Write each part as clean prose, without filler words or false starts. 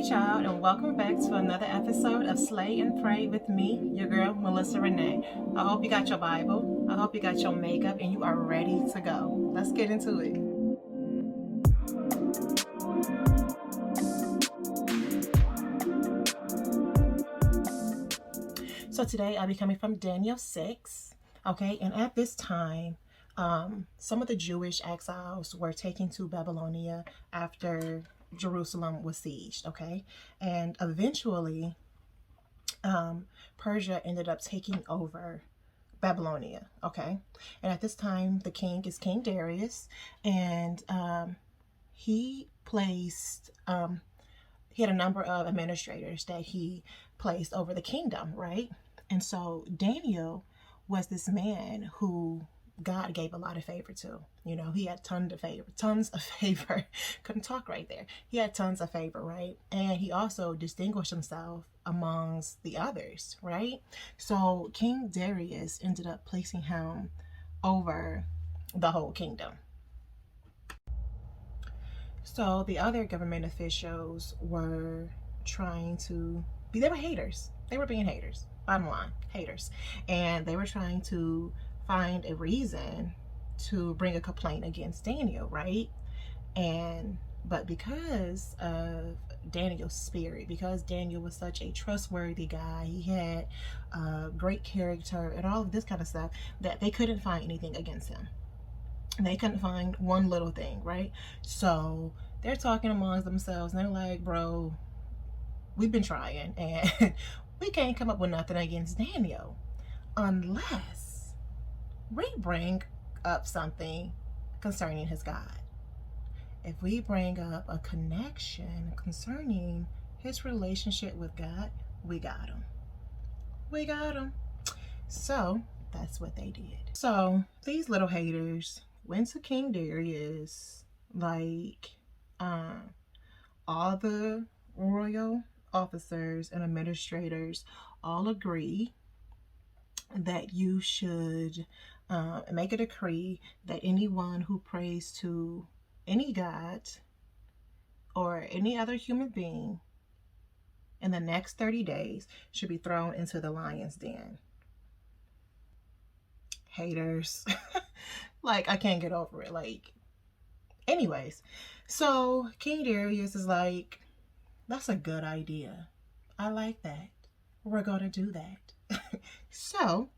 Hey child, and welcome back to another episode of Slay and Pray with me, your girl Melissa Renee. I hope you got your Bible, I hope you got your makeup, and you are ready to go. Let's get into it. So today I'll be coming from Daniel 6, okay? And at this time, some of the Jewish exiles were taken to Babylonia after Jerusalem was sieged, okay? And eventually, Persia ended up taking over Babylonia, okay? And at this time, the king is King Darius, and he placed, he had a number of administrators that he placed over the kingdom, right? And so Daniel was this man who God gave a lot of favor to. You know, he had tons of favor. Couldn't talk right there. He had tons of favor, right? And he also distinguished himself amongst the others, right? So King Darius ended up placing him over the whole kingdom. So the other government officials were trying to they were haters. They were being haters. Bottom line, haters. And they were trying to find a reason to bring a complaint against Daniel, right? But because of Daniel's spirit, because Daniel was such a trustworthy guy, he had great character and all of this kind of stuff, that they couldn't find anything against him. They couldn't find one little thing, right? So they're talking amongst themselves and they're like, bro, we've been trying and we can't come up with nothing against Daniel unless we bring up something concerning his God. If we bring up a connection concerning his relationship with God, we got him. We got him. So that's what they did. So these little haters went to King Darius, like all the royal officers and administrators all agree that you should make a decree that anyone who prays to any god or any other human being in the next 30 days should be thrown into the lion's den. Haters. Like, I can't get over it. Like, anyways, so King Darius is like, that's a good idea. I like that. We're going to do that. So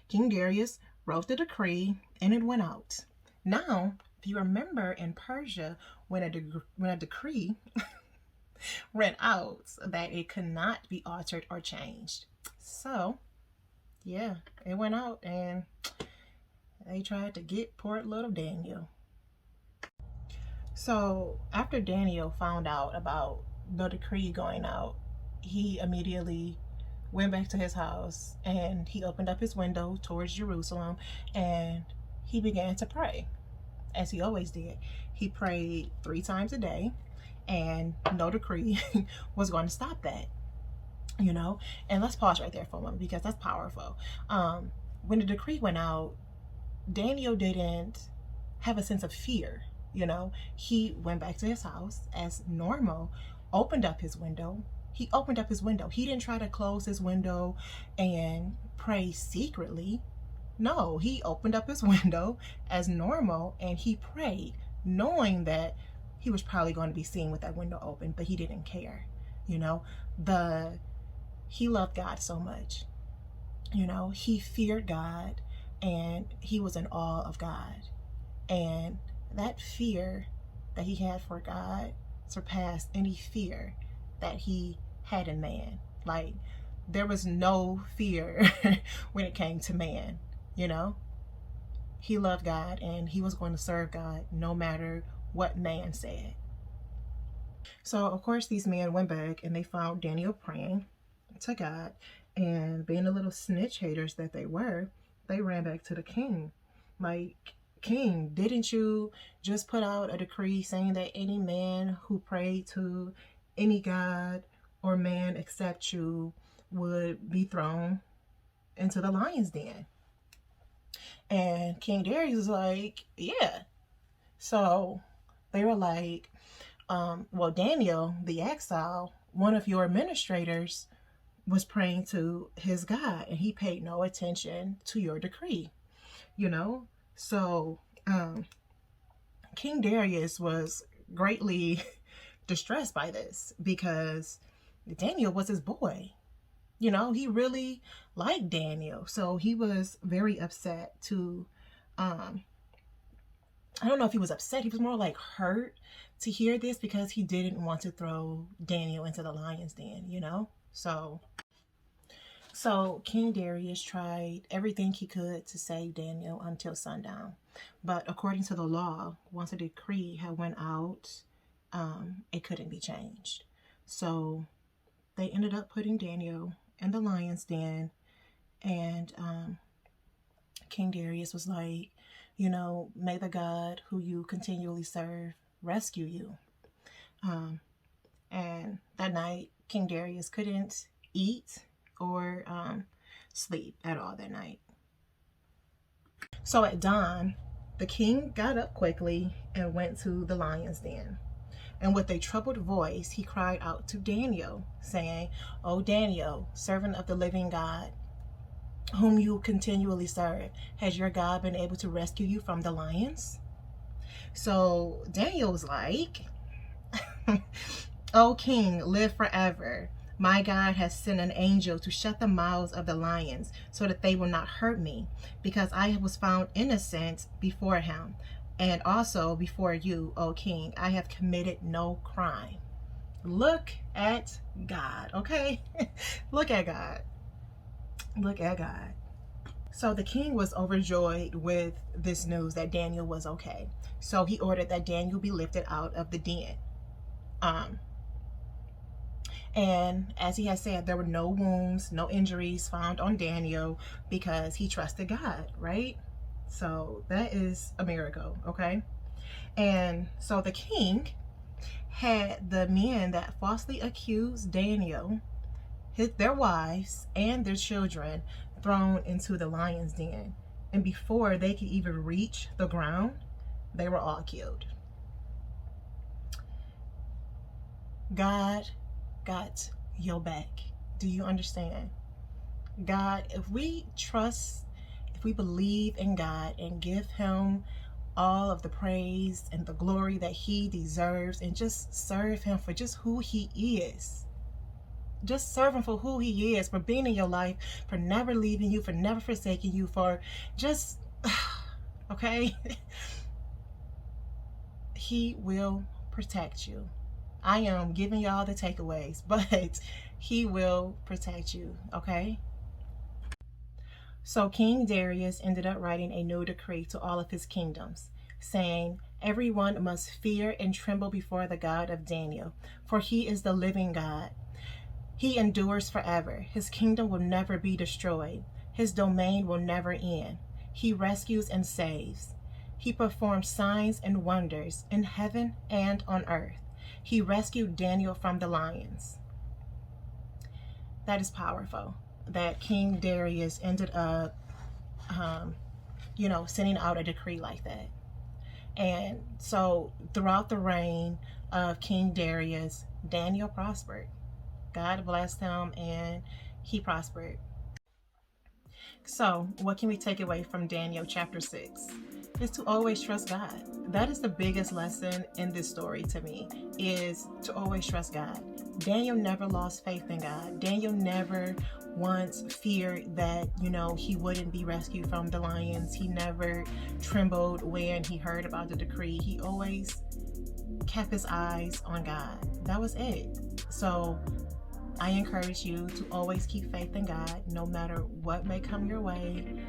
King Darius wrote the decree and it went out. Now, if you remember in Persia, when a decree went out, that it could not be altered or changed. So, yeah, it went out and they tried to get poor little Daniel. So after Daniel found out about the decree going out, he immediately went back to his house and he opened up his window towards Jerusalem and he began to pray, as he always did. He prayed 3 times a day and no decree was going to stop that, you know. And let's pause right there for a moment because that's powerful. When the decree went out, Daniel didn't have a sense of fear, you know. He went back to his house as normal, opened up his window. He opened up his window. He didn't try to close his window and pray secretly. No, he opened up his window as normal and he prayed, knowing that he was probably going to be seen with that window open, but he didn't care, you know. He loved God so much, you know. He feared God and he was in awe of God. And that fear that he had for God surpassed any fear that he had in man. Like, there was no fear when it came to man, you know. He loved God and he was going to serve God no matter what man said. So, of course, these men went back and they found Daniel praying to God, and being the little snitch haters that they were, they ran back to the king. Like, king, didn't you just put out a decree saying that any man who prayed to any god or man except you would be thrown into the lion's den? And King Darius was like, yeah. So they were like, well, Daniel, the exile, one of your administrators, was praying to his God, and he paid no attention to your decree, you know? So, King Darius was greatly distressed by this because Daniel was his boy. You know, he really liked Daniel. So he was very upset to, I don't know if he was upset. He was more like hurt to hear this because he didn't want to throw Daniel into the lion's den, you know? So King Darius tried everything he could to save Daniel until sundown. But according to the law, once a decree had went out, it couldn't be changed. So they ended up putting Daniel in the lion's den, and King Darius was like, you know, may the God who you continually serve rescue you. And that night, King Darius couldn't eat or sleep at all that night. So at dawn, the king got up quickly and went to the lion's den. And with a troubled voice, he cried out to Daniel, saying, "O Daniel, servant of the living God, whom you continually serve, has your God been able to rescue you from the lions?" So Daniel was like, "O king, live forever. My God has sent an angel to shut the mouths of the lions so that they will not hurt me, because I was found innocent before him. And also before you, O king, I have committed no crime." Look at God, okay? Look at God. Look at God. So the king was overjoyed with this news that Daniel was okay. So he ordered that Daniel be lifted out of the den. And as he had said, there were no wounds, no injuries found on Daniel because he trusted God, right? So that is a miracle, okay? And so the king had the men that falsely accused Daniel, their wives, and their children thrown into the lion's den. And before they could even reach the ground, they were all killed. God got your back. Do you understand? God, if we trust, if we believe in God and give him all of the praise and the glory that he deserves, and just serve him for just who he is. Just serve him for who he is, for being in your life, for never leaving you, for never forsaking you, for just, okay? He will protect you. I am giving y'all the takeaways, but he will protect you, okay? So King Darius ended up writing a new decree to all of his kingdoms, saying, "Everyone must fear and tremble before the God of Daniel, for he is the living God. He endures forever. His kingdom will never be destroyed. His domain will never end. He rescues and saves. He performs signs and wonders in heaven and on earth. He rescued Daniel from the lions." That is powerful, that King Darius ended up, sending out a decree like that. And so throughout the reign of King Darius, Daniel prospered. God blessed him and he prospered. So what can we take away from Daniel chapter 6? Is to always trust God. That is the biggest lesson in this story to me, is to always trust God. Daniel never lost faith in God. Daniel never once feared that, he wouldn't be rescued from the lions. He never trembled when he heard about the decree. He always kept his eyes on God. That was it. So I encourage you to always keep faith in God, no matter what may come your way.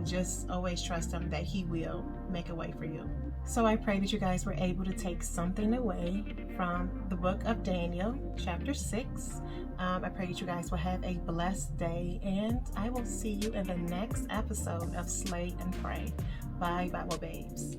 Just always trust him that he will make a way for you. So I pray that you guys were able to take something away from the book of Daniel, chapter 6. I pray that you guys will have a blessed day, and I will see you in the next episode of Slay and Pray. Bye, Bible Babes.